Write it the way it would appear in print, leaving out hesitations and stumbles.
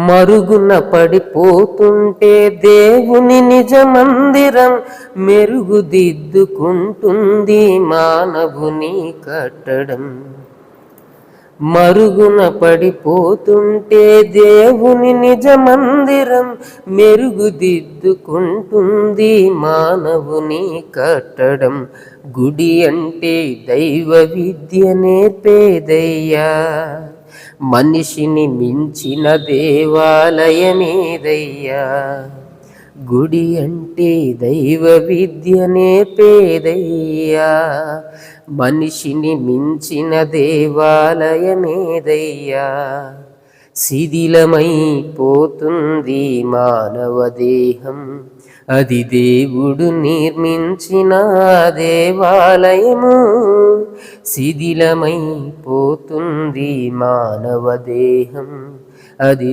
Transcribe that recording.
మరుగున పడిపోతుంటే దేవుని నిజ మందిరం మెరుగుదిద్దుకుంటుంది మానవుని కట్టడం. మరుగున పడిపోతుంటే దేవుని నిజ మందిరం మెరుగుదిద్దుకుంటుంది మానవుని కట్టడం. గుడి అంటే దైవ విద్య నేర్పేదయ్యా, మనిషిని మించిన దేవాలయమేదయ్యా. గుడి అంటే దైవ విద్య నేర్పేదయ్యా, మనిషిని మించిన దేవాలయమేదయ్యా. శిథిలమైపోతుంది మానవ దేహం, అది దేవుడు నిర్మించిన దేవాలయము. శిథిలమైపోతుంది మానవ దేహం, అది